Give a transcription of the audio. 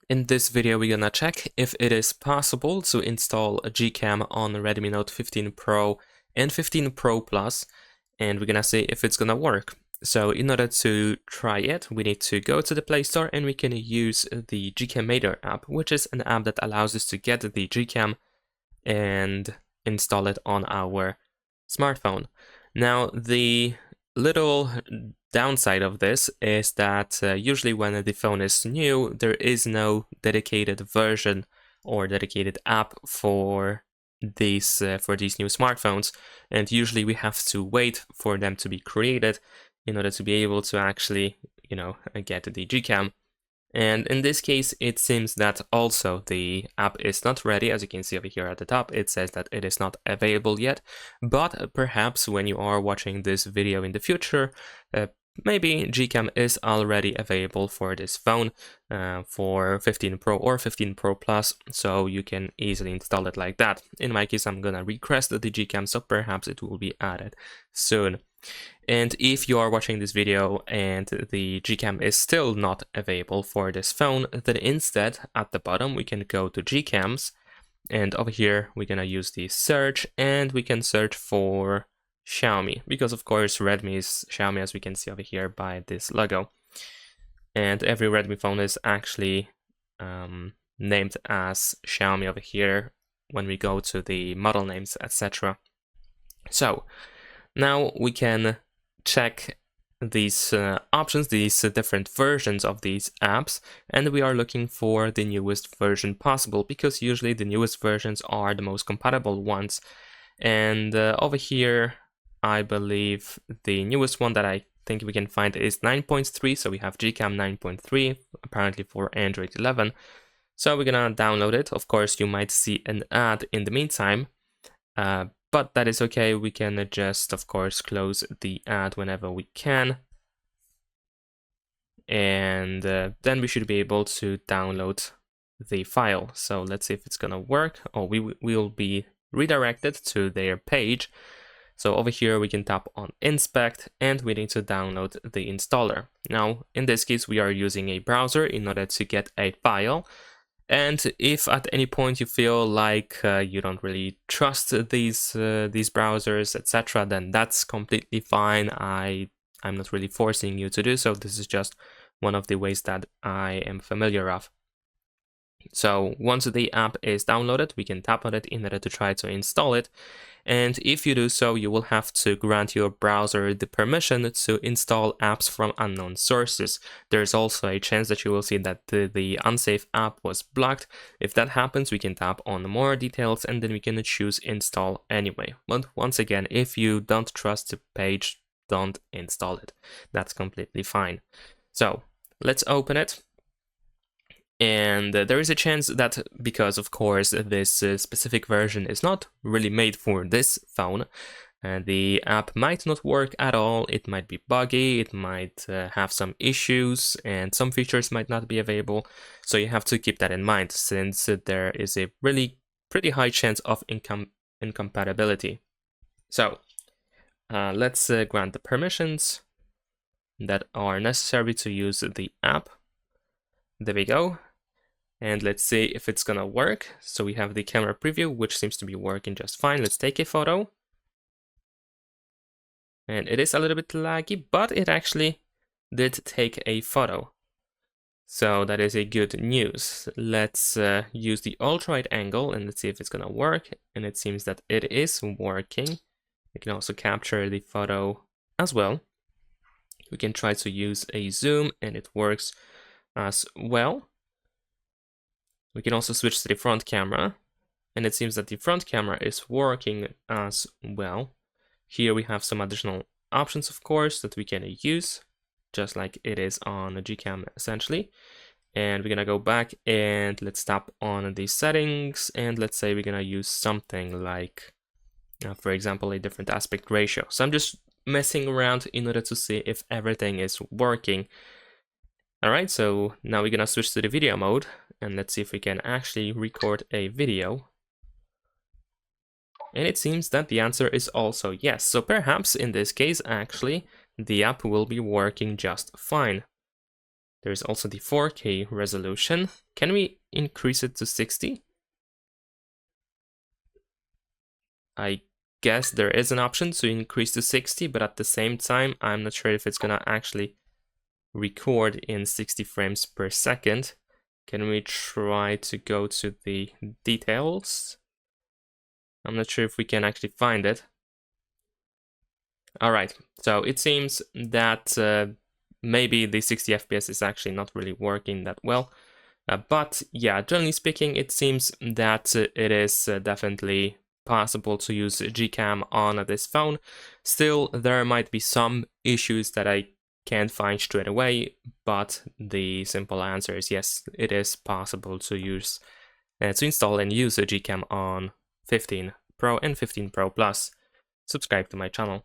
In this video, we're gonna check if it is possible to install a Gcam on Redmi Note 15 Pro and 15 Pro Plus, and we're gonna see if it's gonna work. So in order to try it, we need to go to the Play Store and we can use the Gcamator app, which is an app that allows us to get the Gcam and install it on our smartphone. Now, the little downside of this is that usually when the phone is new, there is no dedicated version or dedicated app for these new smartphones, and usually we have to wait for them to be created in order to be able to actually, get the Gcam. And in this case, it seems that also the app is not ready. As you can see over here at the top, it says that it is not available yet. But perhaps when you are watching this video in the future, maybe Gcam is already available for this phone, for 15 Pro or 15 Pro Plus, so you can easily install it like that. In my case, I'm gonna request the Gcam, so perhaps it will be added soon. And if you are watching this video and the Gcam is still not available for this phone, then instead at the bottom we can go to Gcams, and over here we're gonna use the search, and we can search for Xiaomi, because of course Redmi is Xiaomi, as we can see over here by this logo. And every Redmi phone is actually named as Xiaomi over here when we go to the model names, etc. So now we can check these options, these different versions of these apps, and we are looking for the newest version possible, because usually the newest versions are the most compatible ones. And over here, I believe the newest one that I think we can find is 9.3, so we have Gcam 9.3, apparently for Android 11. So we're gonna download it. Of course, you might see an ad in the meantime, but that is okay. We can just, of course, close the ad whenever we can. And then we should be able to download the file. So let's see if it's gonna work. Oh, we will be redirected to their page. So over here we can tap on inspect, and we need to download the installer. Now, in this case, we are using a browser in order to get a file. And if at any point you feel like you don't really trust these browsers, etc., then that's completely fine. I'm not really forcing you to do so. This is just one of the ways that I am familiar of. So once the app is downloaded, we can tap on it in order to try to install it. And if you do so, you will have to grant your browser the permission to install apps from unknown sources. There's also a chance that you will see that the unsafe app was blocked. If that happens, we can tap on more details, and then we can choose install anyway. But once again, if you don't trust the page, don't install it. That's completely fine. So let's open it. And there is a chance that, because of course this specific version is not really made for this phone, the app might not work at all. It might be buggy, it might have some issues, and some features might not be available. So you have to keep that in mind, since there is a really pretty high chance of incompatibility. So let's grant the permissions that are necessary to use the app. There we go. And let's see if it's gonna work. So we have the camera preview, which seems to be working just fine. Let's take a photo. And it is a little bit laggy, but it actually did take a photo. So that is a good news. Let's use the ultra-wide angle and let's see if it's gonna work. And it seems that it is working. We can also capture the photo as well. We can try to use a zoom, and it works as well. We can also switch to the front camera, and it seems that the front camera is working as well. Here we have some additional options, of course, that we can use, just like it is on the Gcam essentially. And we're gonna go back and let's tap on the settings, and let's say we're gonna use something like, for example, a different aspect ratio. So I'm just messing around in order to see if everything is working. Alright, so now we're gonna switch to the video mode, and let's see if we can actually record a video. And it seems that the answer is also yes. So perhaps in this case, actually, the app will be working just fine. There's also the 4K resolution. Can we increase it to 60? I guess there is an option to increase to 60, but at the same time, I'm not sure if it's gonna actually record in 60 frames per second. Can we try to go to the details? I'm not sure if we can actually find it. All right, so it seems that maybe the 60 FPS is actually not really working that well. But yeah, generally speaking, it seems that it is definitely possible to use Gcam on this phone. Still, there might be some issues that I can't find straight away, but the simple answer is yes, it is possible to use to install and use a Gcam on 15 Pro and 15 Pro Plus. Subscribe to my channel.